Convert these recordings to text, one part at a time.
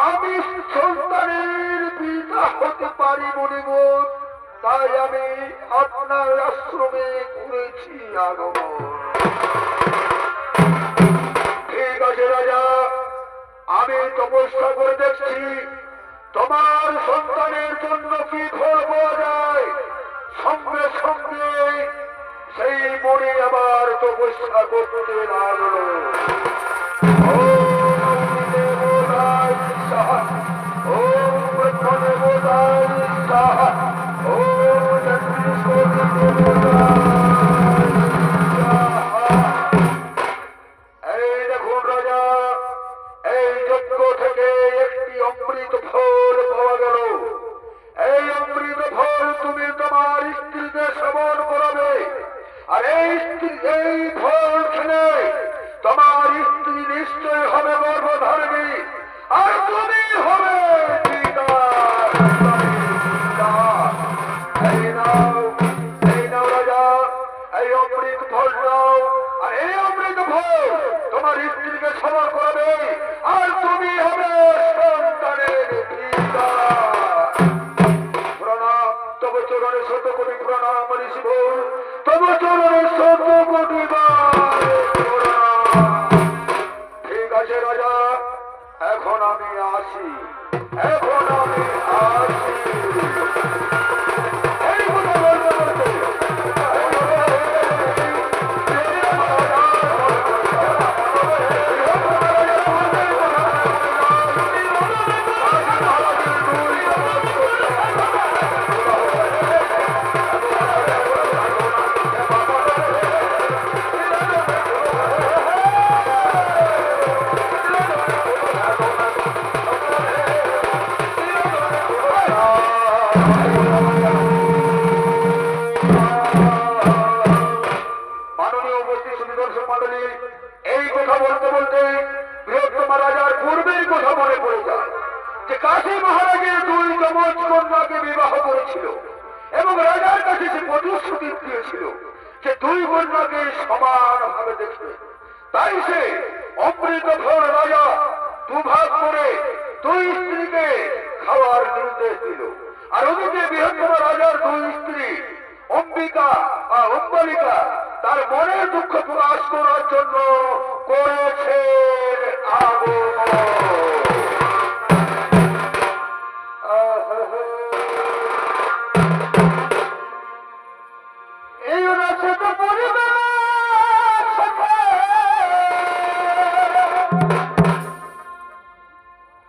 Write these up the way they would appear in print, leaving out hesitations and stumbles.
আমি সন্তানের পিতা হতে পারি মনিবর, তাই আমি আপনার আশ্রমে করেছি আগমন। ঠিক আছে রাজা, আমি তপস্যা করে দেখছি তোমার সন্তানের জন্য কি ফল পাওয়া যায়। সঙ্গে সঙ্গে সেই মনে আবার তপস্যা করতে লাগলো। এই দেখুন রাজা, এই যজ্ঞ থেকে একটি অমৃত ফল পাওয়া গেল। এই অমৃত ফল তুমি তোমার স্ত্রীকে সেবন করাবে, আর এই ফল খেলে তোমার স্ত্রী নিশ্চয় হবে গর্ভধারিণী, আর তুমি হবে পিতা। এই নাও রাজা, এই অমৃত ফল নাও, আর এই অমৃত ফল তোমার স্ত্রীকে সেবন করাবে, আর তুমি হবে সন্তানের পিতা। প্রণাম, তব চরণে শত কোটি প্রণাম ঋষি বল, তব চরণে শত কোটি ঠিক আছে রাজা, এখন আমি আসি, এখন আমি আসি। এই কথা বলতে বলতে এই কথা বলতে বলতে বৃহত্তম রাজার পূর্বের কথা মনে পড়ে যায় যে কাশী মহারাজের দুই যমজ কন্যাকে বিবাহ করেছিল এবং রাজার কাছে সে প্রতিশ্রুতি দিয়েছিল যে দুই কন্যাকে সমানভাবে দেখবে। তাই সে অমৃত ফল রাজা দুভাগ করে দুই স্ত্রীকে খাওয়ার নির্দেশ দিল। আর ওদিকে বৃহত্তম রাজার দুই স্ত্রী অম্বিকা বা অম্বালিকা তার মনের দুঃখ প্রকাশ করার জন্য করেছেন আগমন। এই রাশে তো পরিবার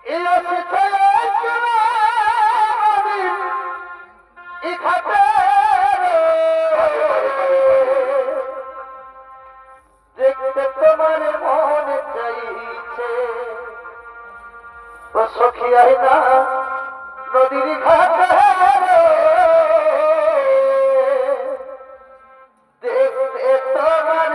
এই আছে সখিয়াই না নদীর ঘাটে দেখতে তোমার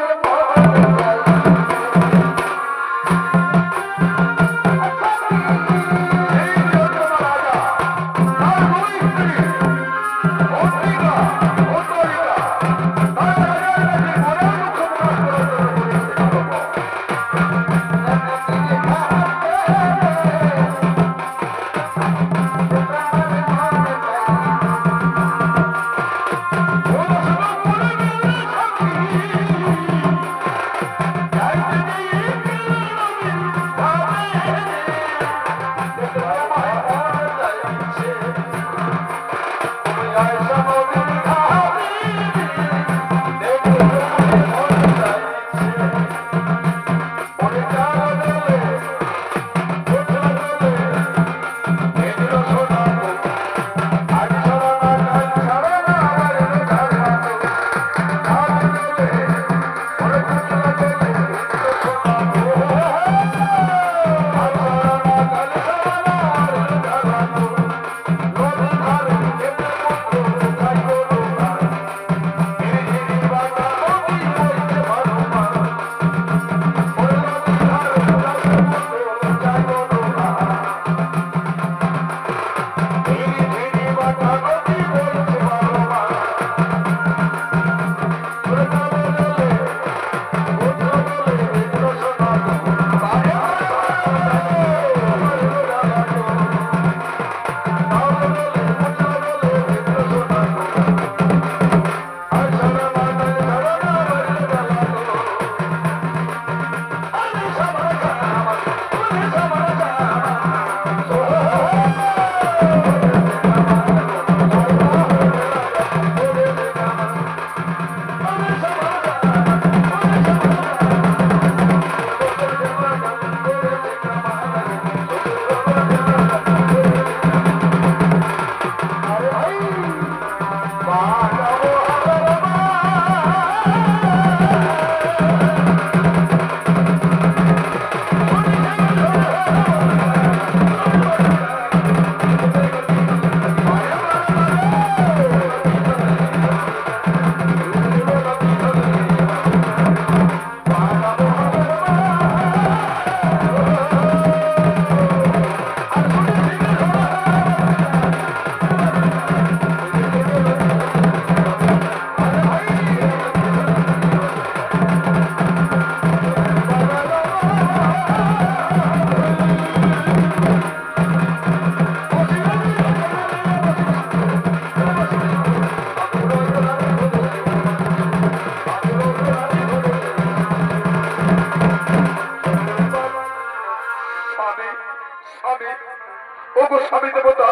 দেবতা,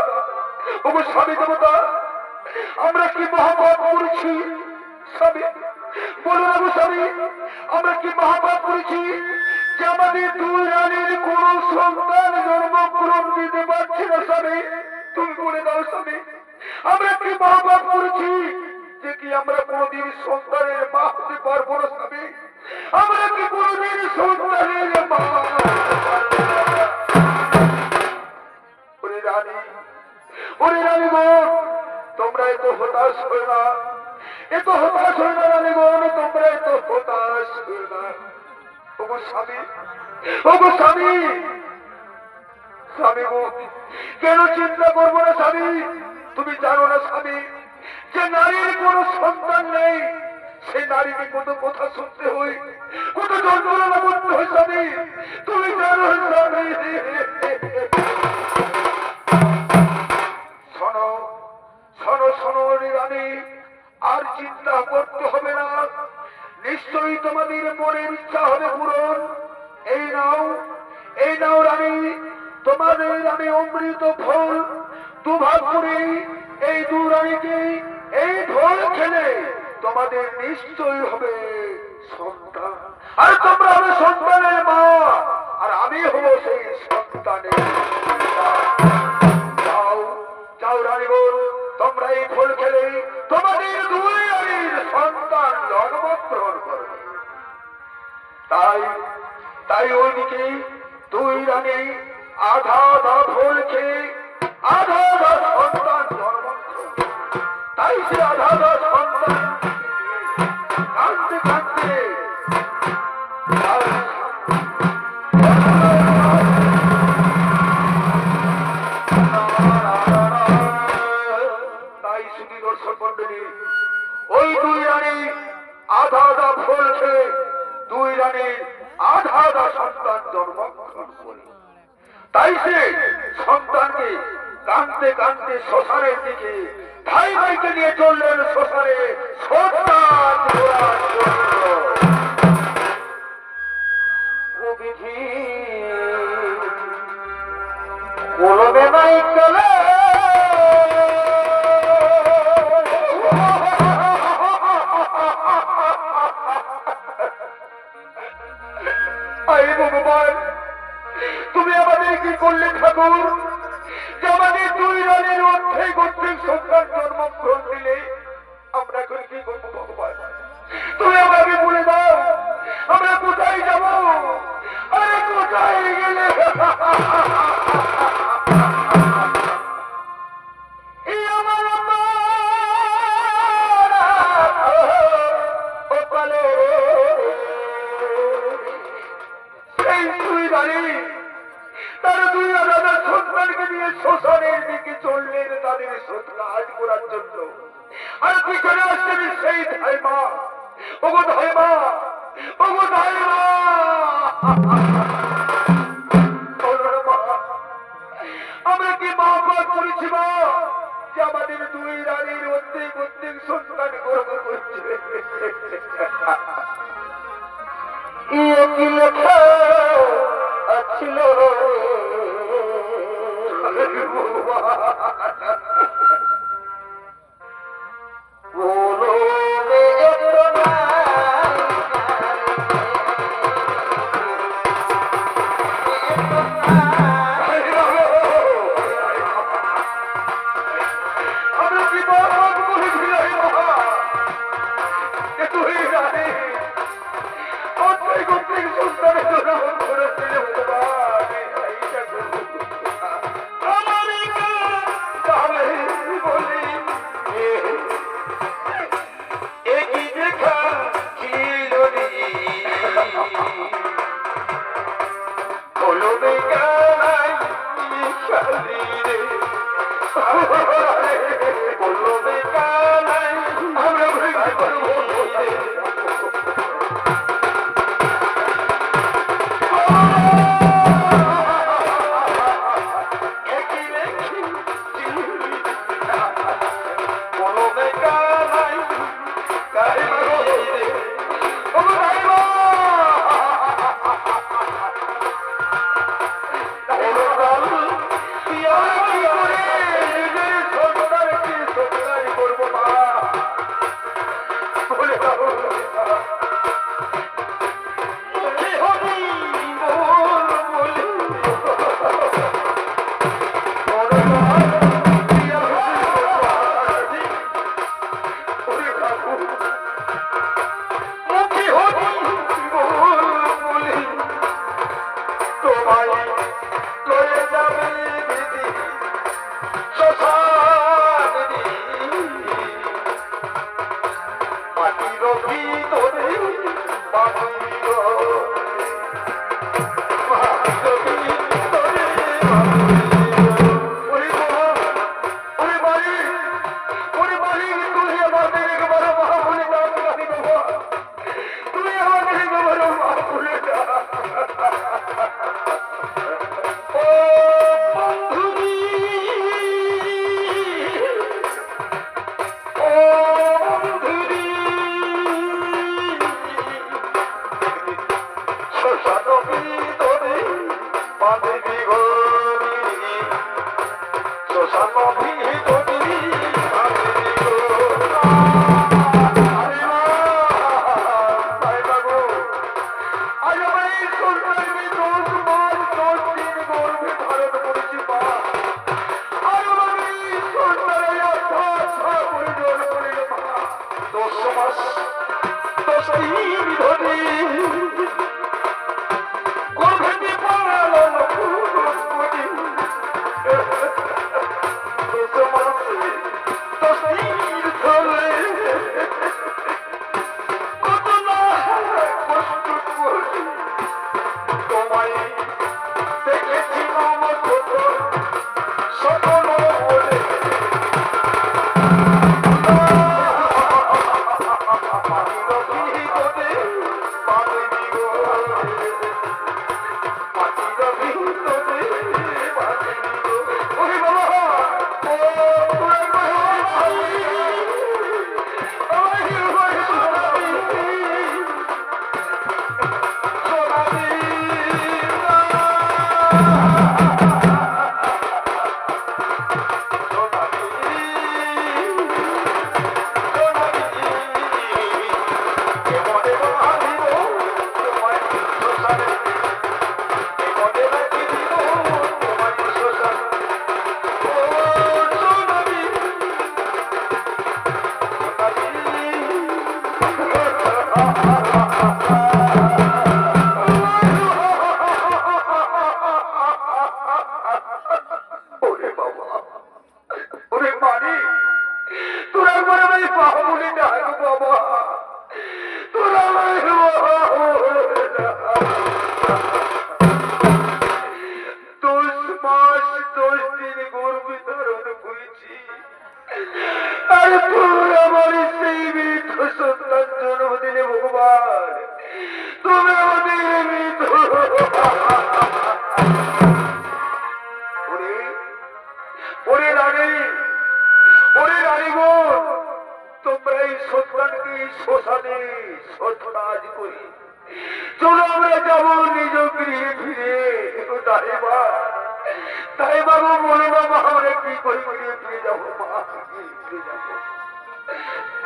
ওগো স্বামী দেবতা, আমরা কি মহাপাপ করেছি? স্বামী বলুন গো স্বামী, আমরা কি মহাপাপ করেছি যে আমাদের দুই রানীর কোন সন্তান জন্মগ্রহণ দিতে পারছে না? স্বামী তুমি বলে দাও স্বামী, আমরা কি মহাপাপ করেছি যে কি আমরা কোনদিন সন্তানের মা হতে পারবো না? স্বামী আমরা কি কোনদিন সন্তানের মা? ওরে রানী বোন, তোমরা এত হতাশ হয়ে না, এত হতাশ হয়ে না রানী বোন, তোমরা এত হতাশ হয়ে না। ওগো স্বামী, ওগো স্বামী, স্বামী গো কেন চিন্তা করবো না স্বামী? তুমি জানো না স্বামী, যে নারীর কোন সন্তান নেই সেই নারীকে কত কথা শুনতে হয়, কত যন্ত্রণা করতে হয় স্বামী, তুমি জানো স্বামী। শোনো শোনো শোনো রানী, আর চিন্তা করতে হবে না, নিশ্চয়ই তোমাদের মনের ইচ্ছা হবে পূরণ। এই নাও, এই নাও রানী, তোমাদের আমি অমৃত ফল দুভাগ করে এই দু রানীকে এই ফল খেলে তোমাদের নিশ্চয়ই হবে সন্তান, আর তোমরা হবে সন্তানের মা, আর আমি হব সেই সন্তানের পিতা। যাও যাও রানী বোন, তোমরা এই ফল খেলে তোমাদের দুই রানীর সন্তান জন্মগ্রহণ করবে। তাই তাই ওইদিকে দুই রানী আধা আধা ফল খেয়ে আধা আধা সন্তান জন্মগ্রহণ, তাই সে আধা আধা সন্তান কাঁদতে কাঁদতে তাই শুধু দর্শক মন্ডলী, ওই দুই রানী আধা আধা ফল খেয়ে দুই রানীর আধা আধা সন্তান জন্মগ্রহণ করে, তাই সে সন্তানকে কাঁদতে কাঁদতে শ্মশানের দিকে ভাই ভাইকে নিয়ে চললেন শ্মশানে সন্তান ধরার জন্য। বিধি বলবে নাই চলে ভগবান, তুমি আমাদের কি করলে ঠাকুর, যে আমাদের দুই রানের অর্ধেক অর্ধেক সন্তান জন্মগ্রহণ দিলে? আমরা এখন কি করবো ভগবান? তুমি আমাকে বলে দাও, আমরা কোথায় যাব? আরে কোথায় গেলে সন্তানকে নিয়ে শ্মশানের দিকে চললেন তাদের কাজ করার জন্য, আর পিছনে আসছেন সেই ধাইমা। ওগো ধাইমা, ওগো ধাইমা, আমরা কি মা পাপ করেছি মা, যে আমাদের দুই রানীর অর্ধেক অর্ধেক সন্তান গর্ব করছে? কি লেখা ছিল আমার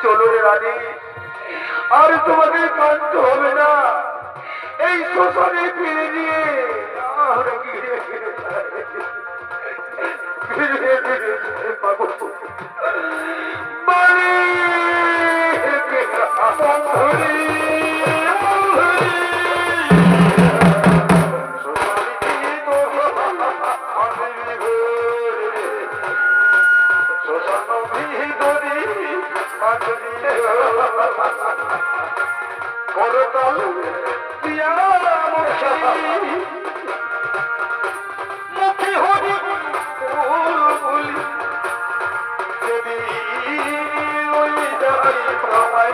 চলো রে রানী, আর তোমাদের কাঁদতে হবে না। এই শ্মশানে ফিরে নিয়ে আমরা ফিরে পাবো করতাল দিয়া মুখে হরি বলি যদি ওই যাই ভাবাই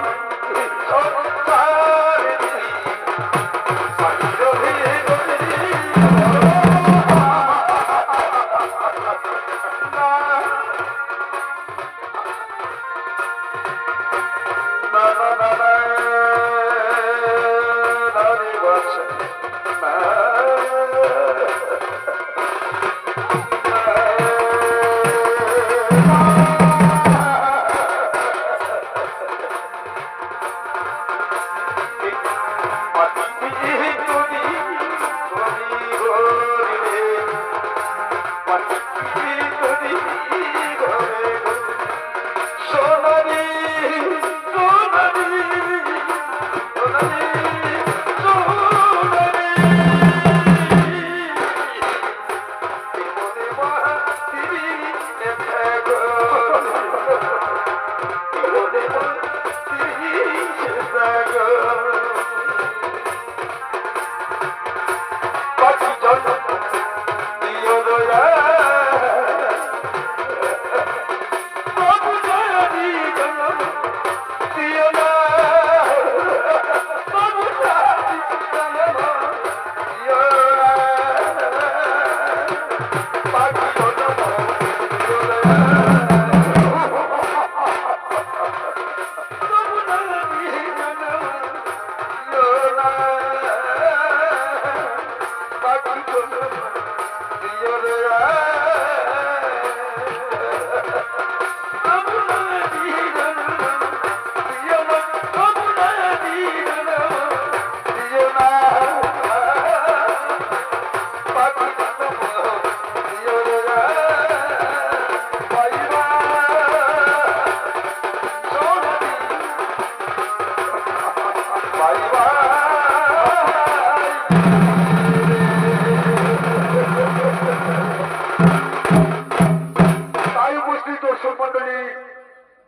দর্শক মন্ডলী,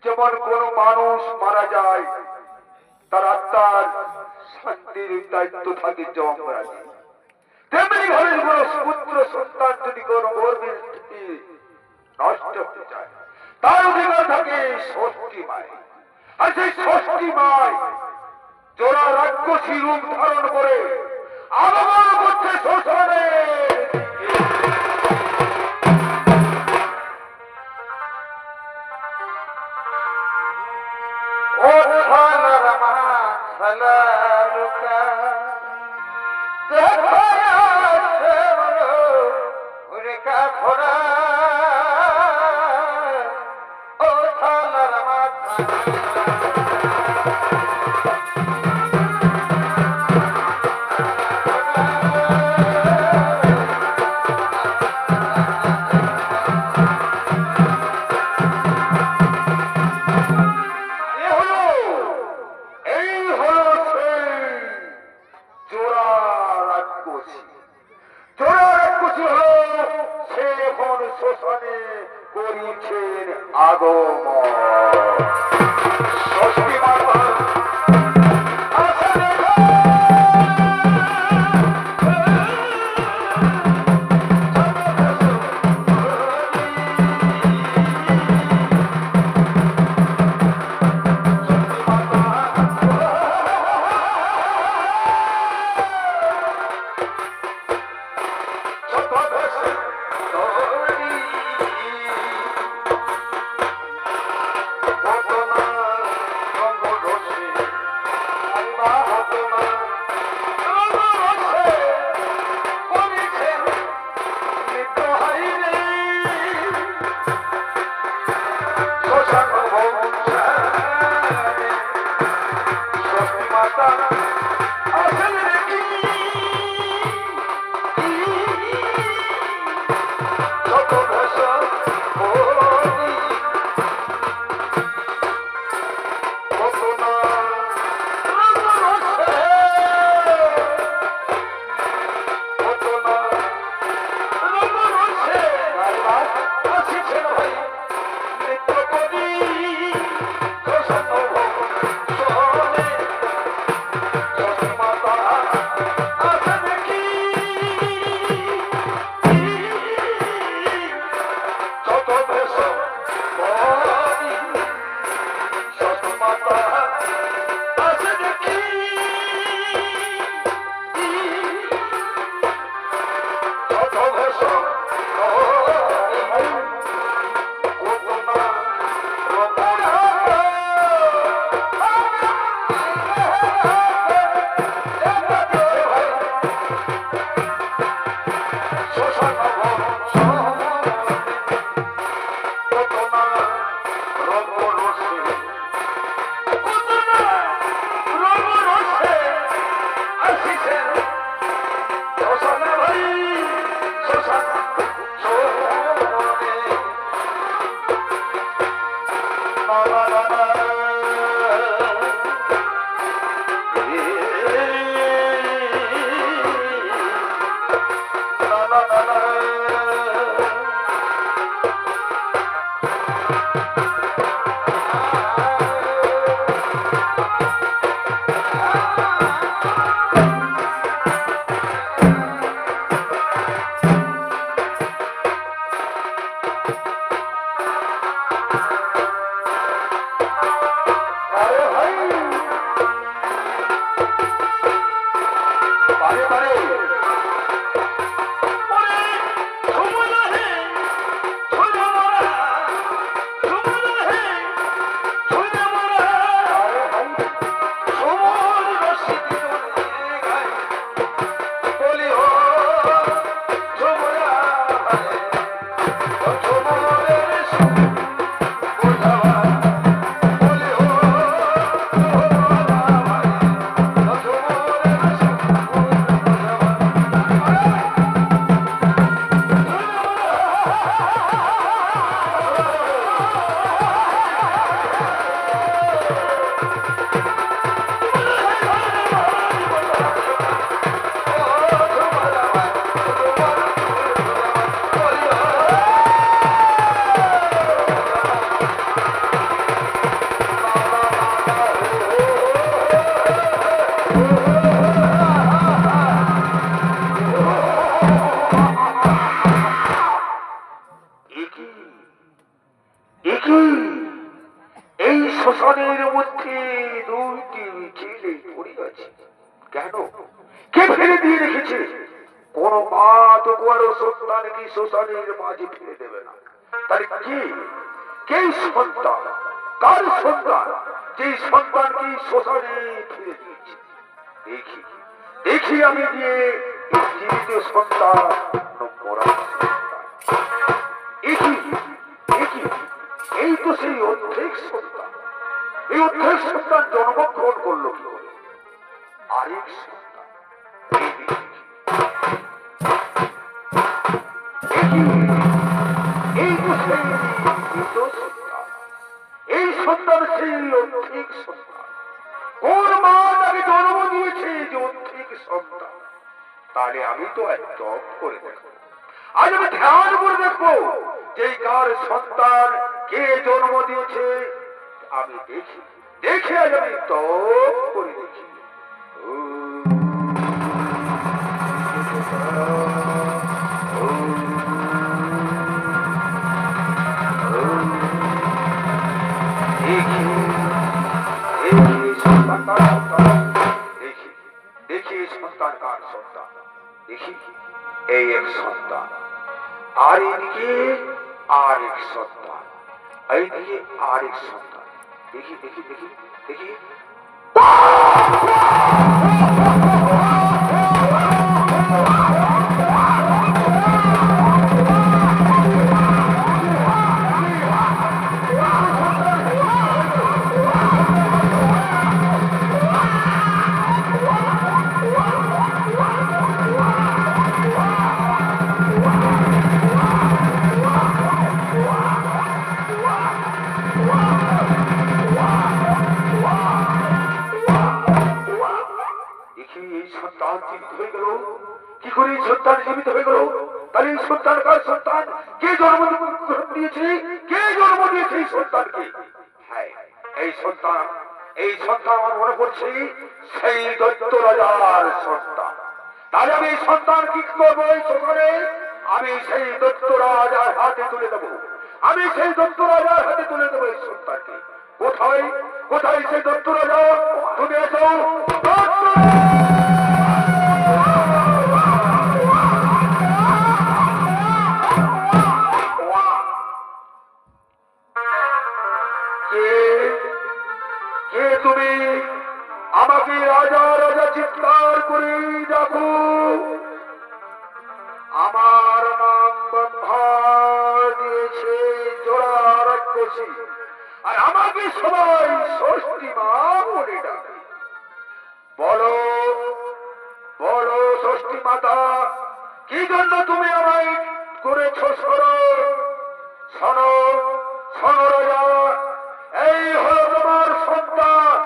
যেমন কোন মানুষ মারা যায় তার আত্মার শান্তির দায়িত্ব থাকে যমরাজ, তেমনি ভাবে কোন পুত্র সন্তান যদি কোন গর্ভের স্থিতি নষ্ট হতে চায় তার অধিকার থাকে ষষ্ঠী মায়। আর সেই ষষ্ঠী মায় জোড়া রাক্ষসী রূপ ধারণ করে আগমন করছে শ্মশানে। ও থানার মাছলা লুকা দেখো আসে ওরে কা খোড়া, ও থানার মাছলা করিছেন আগমন। ষষ্ঠী মাতা কি এই শ্মশানের মধ্যে দুইটি ছেলে পড়ে আছে কেন? কে ফেলে দিয়ে রেখেছে? কোন মা তো কারো সন্তানকে শ্মশানের মাঝে ফেলে দেবে না। তাহলে কি কে সন্তান? কার সন্তান যে সন্তানকে শ্মশানে ফেলে দিয়েছে? দেখি দেখি আমি গিয়ে এই জীবিত সন্তান মরা এই তো সেই অর্ধেক সন্তান। এই অর্ধেক সন্তান জন্মগ্রহণ করলো কি করে? আরেক সন্তান এই তো সেই মৃত সন্তান। এই সন্তান সেই অর্ধেক সন্তান। কোন মা তাকে জন্ম দিয়েছে যে অর্ধেক সন্তান? তাহলে আমি তো এক জব করে দেখবো, আজ আমি ধ্যান করে দেখবো যে কার সন্তান কে জন্ম দিয়েছে। আমি দেখি দেখে আজ আমি তপ করে দেখি। দেখি দেখি সন্তান কার সন্তান। দেখি এই এক সন্তান, আর এইদিকে আর এক সন্তান, এইদিকে আর এক সন্তান। দেখি দেখি দেখি দেখি কি করে সন্তান জীবিত হয়ে গেল? তাহলে এই সন্তান কার সন্তান? কে জন্ম দিয়েছে? কে জন্ম দিয়েছে এই সন্তানকে? হ্যাঁ, এই সন্তান আমার মনে পড়ছে সেই দৈত্য রাজার সন্তান। তাহলে আমি এই সন্তান কি করবো? এই সকালে আমি সেই দৈত্য রাজার হাতে তুলে দেবো। আমি সেই দৈত্য রাজার হাতে তুলে দেবো এই সন্তানকে। কোথায় কোথায় সেই দৈত্য রাজা? তুমি এসো। তুমি আমাকে রাজা রাজা চিৎকার করে ডাকো। আমার নাম ব্রহ্মা দিয়েছে জোড়া রাক্ষসী, আর আমাকে সবাই ষষ্ঠী মা বলে ডাকে। বলো বলো ষষ্ঠী মাতা, কি জন্য তুমি আমায় করেছ স্মরণ? শোনো শোনো রাজা, এই হলো তোমার সন্তান,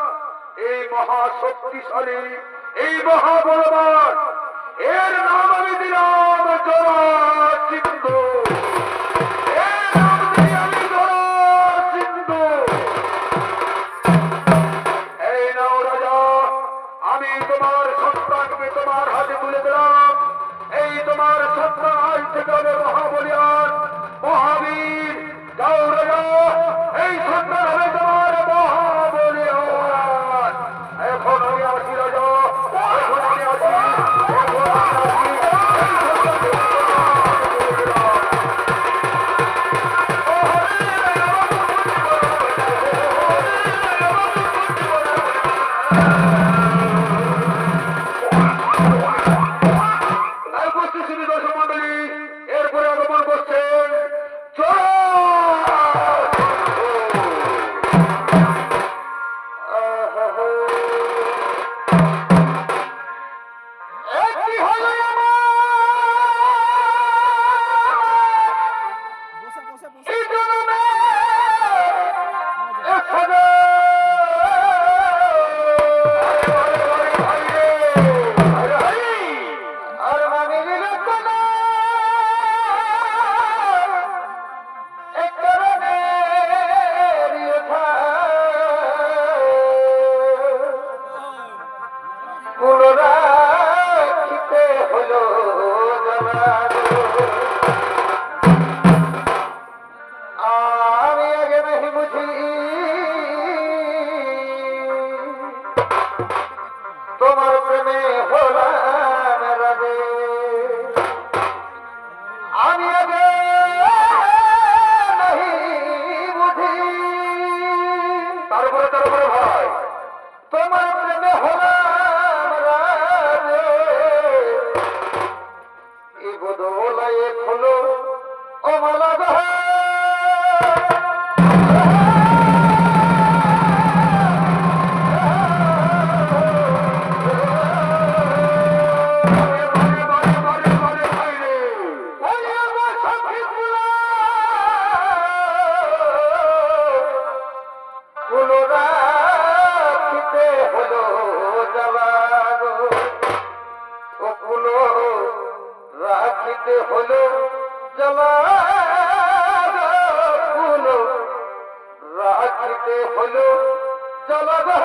এই মহাশক্তিশালী, এই মহাবলবান। এর নাম আমি দিলাম জরাসিন্ধু। এর নাম দিই আমি জরাসিন্ধু। এই নাও রাজা, আমি তোমার সন্তানকে তোমার হাতে তুলে দিলাম। এই তোমার সন্তান আজ থেকে হবে মহাবলিয়ান, মহাবীর। যাও রাজা, এই সন্তান হবে তোমার মহাবলিয়ান। এখন আমি আসি রাজা, এখন আমি আসি, এখন আমি আসি। তোমার প্রেমে হলাম রাজে, এই বদলায় হলো অমালা রাখিতে হলো জলা, রাখিতে হলো জলা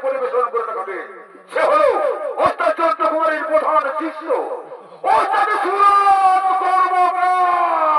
পরিবেশন করে দেখাবে। সে হলো অষ্টাচন্দ্র কুমারীর প্রধান শিষ্য, ওস্তাদ সুরত কর্মকার।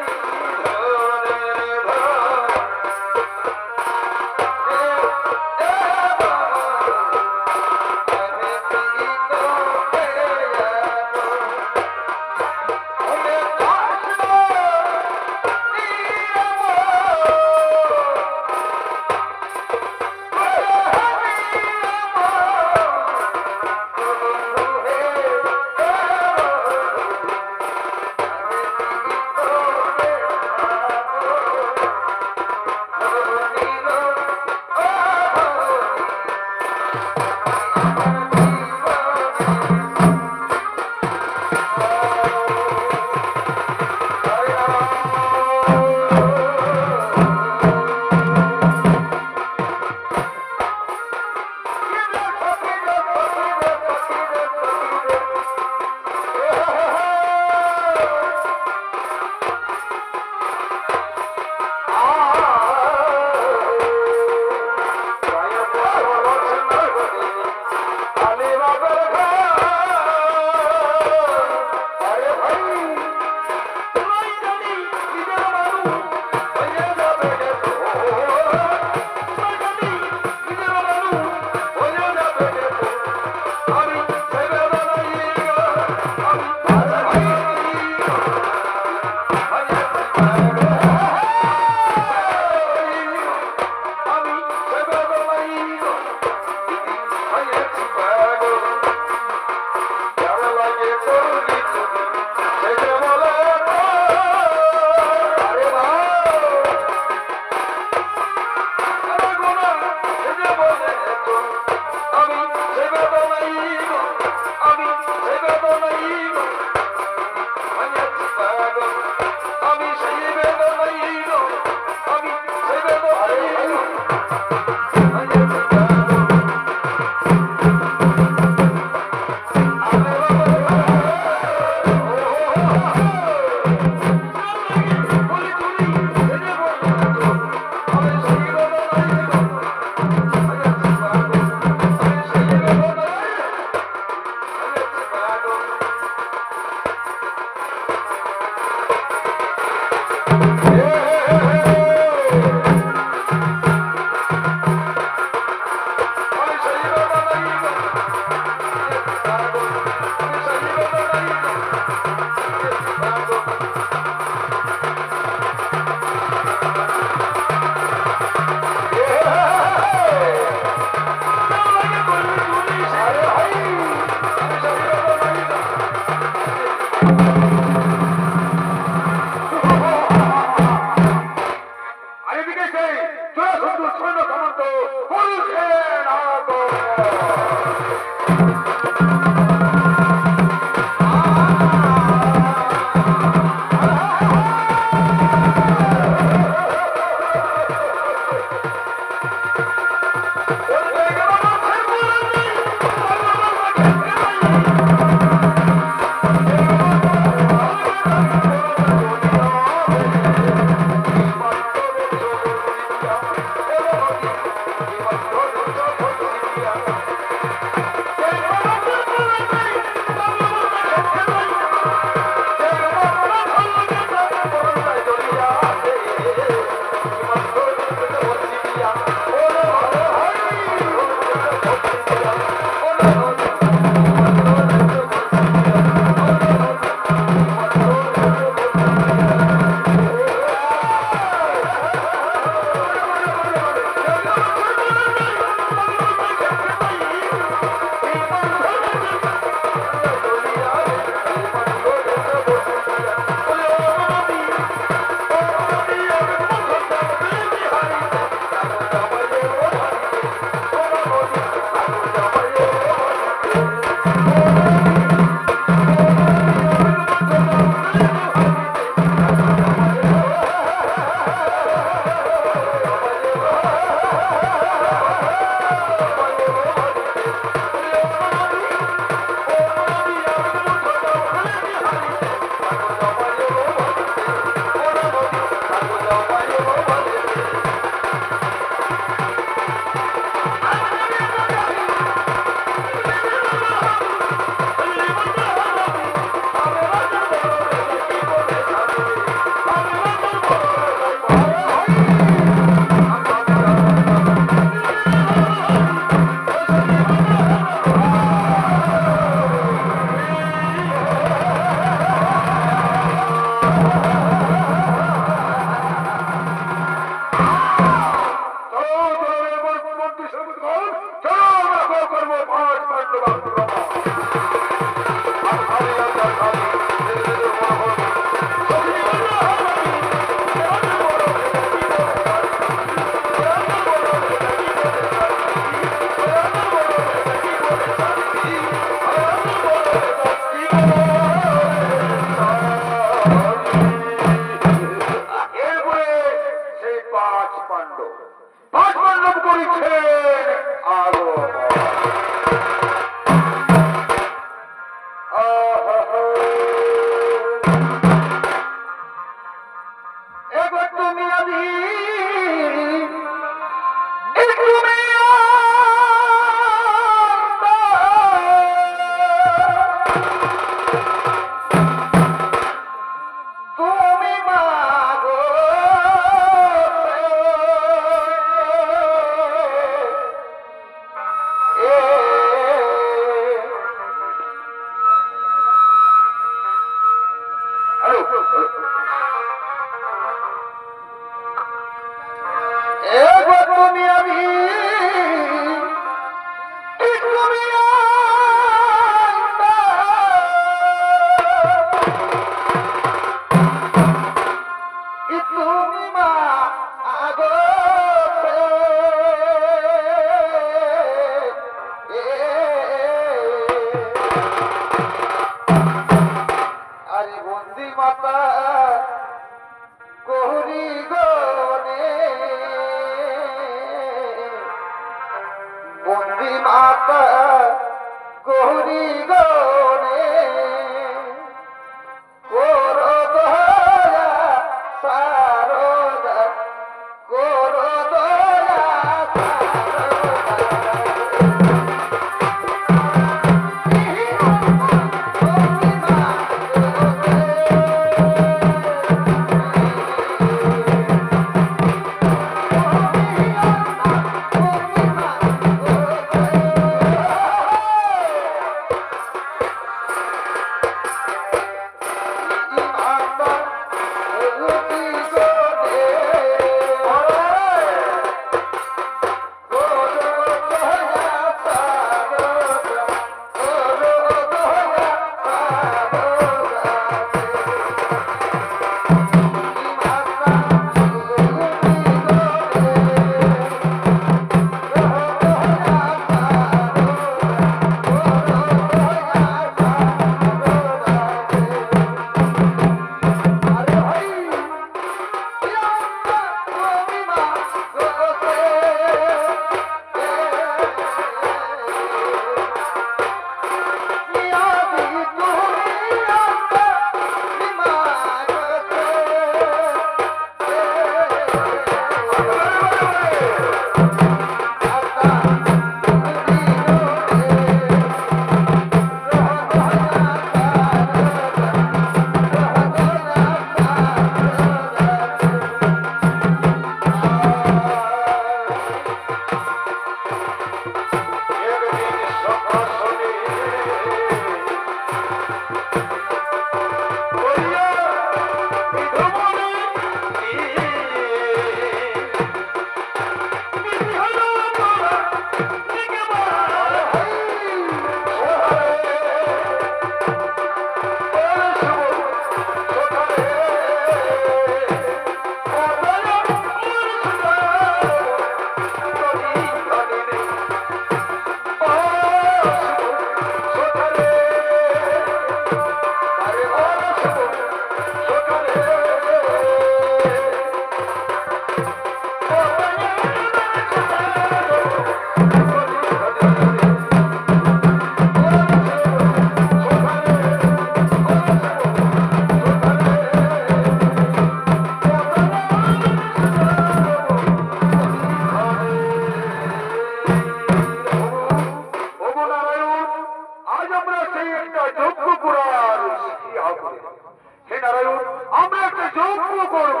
নারায়ণ আমরা একটা যজ্ঞ করব।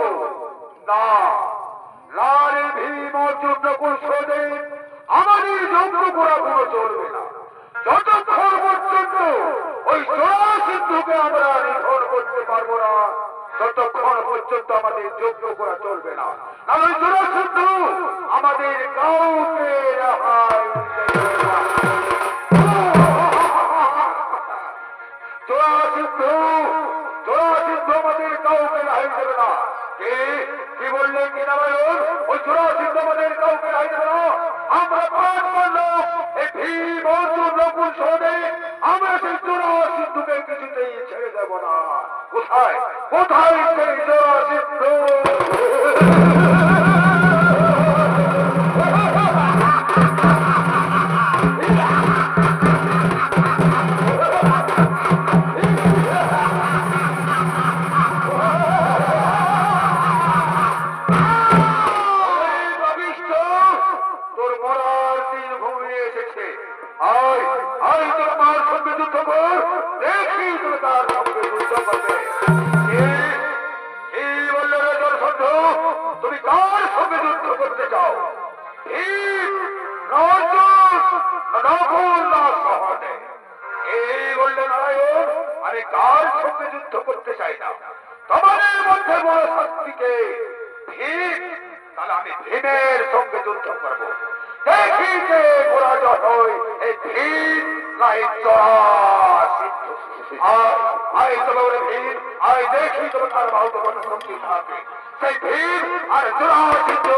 না, লাল ভীম অর্জুন নকুল সহদেব আমাদের যজ্ঞ করা কোনো চলবে না। যতক্ষণ পর্যন্ত ওই জোড়া সিন্ধুকে আমরা নিধন করতে পারবো না, ততক্ষণ পর্যন্ত আমাদের যজ্ঞ করা চলবে না। আর ওই জোড়া সিন্ধু আমাদের কাউকে রেহাই দেবে না। জোড়া সিন্ধু আমাদের কাউকে রেহাই দেবে না। কি বললেন কি নারায়ণ? ওই জোড়া সিন্ধু আমাদের কাউকে রেহাই দেবে না। আমরা পাঠ করলাম এই ভীম অর্জুন নকুল সহদেব আমরা সেই জোড়া সিন্ধুকে কিছুতেই ছেড়ে দেব না। কোথায় কোথায় সেই জোড়া সিন্ধু? আমি কার সঙ্গে যুদ্ধ করতে চাই না। তোমাদের মধ্যে বড় শক্তিকে ভীম, তাহলে আমি ভীমের সঙ্গে যুদ্ধ করবো। দেখি যে ওরা যতই এই ভীম নাই জোড়া সিন্ধু। আয় তোমার ভীম, আয় দেখি তোমার তার বাহু তোমার শক্তি থাকে সেই ভীম আর জোড়া সিন্ধু।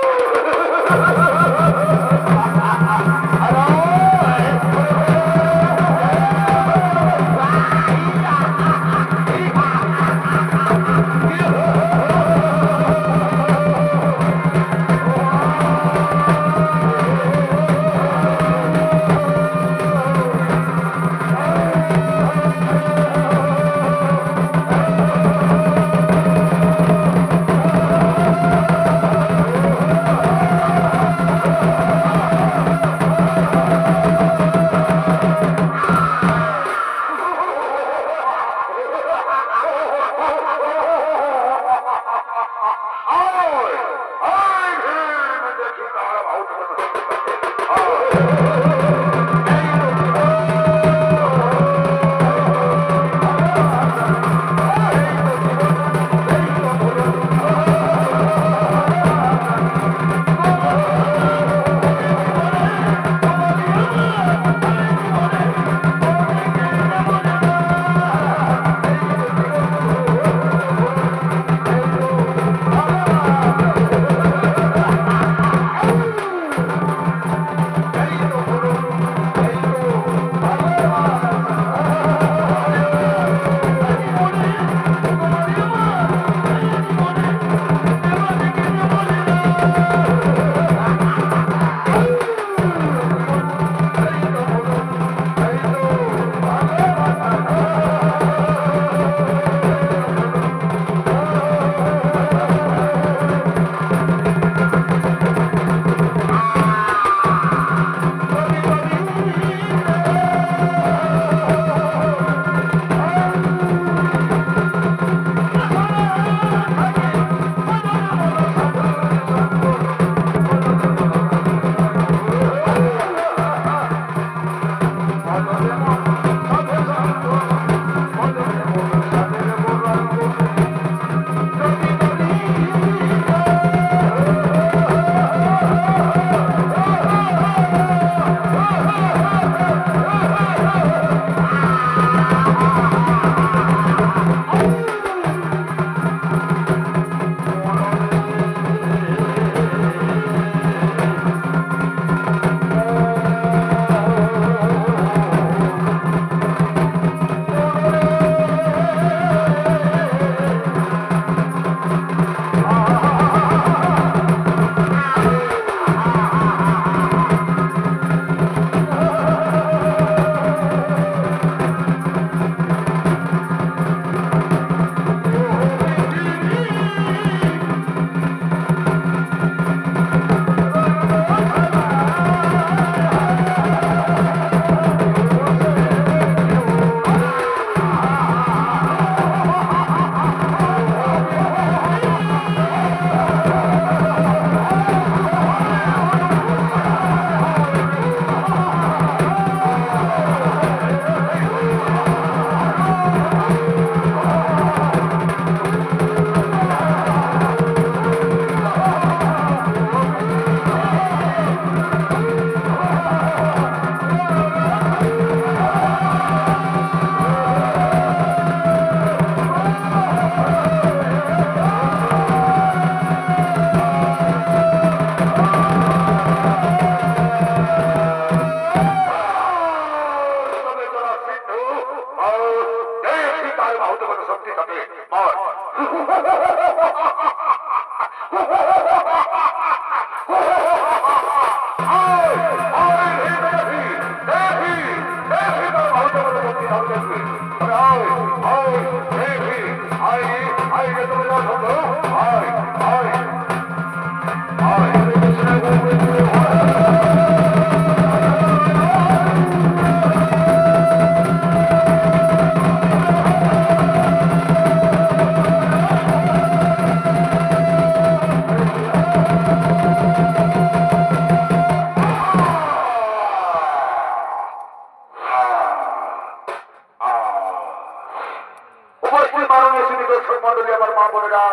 উপস্থিত মাননীয় শ্রী দর্শক মন্ডলী, আমার মা বোনেরা,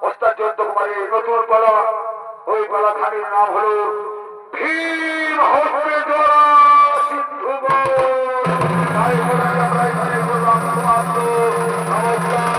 ওস্তাদ জয়ন্ত কুমারের নতুন পালা, ওই পালা খানির নাম হল ভীম হস্তে জোড়া সিন্ধু। তাই আমরা এখানে নমস্কার।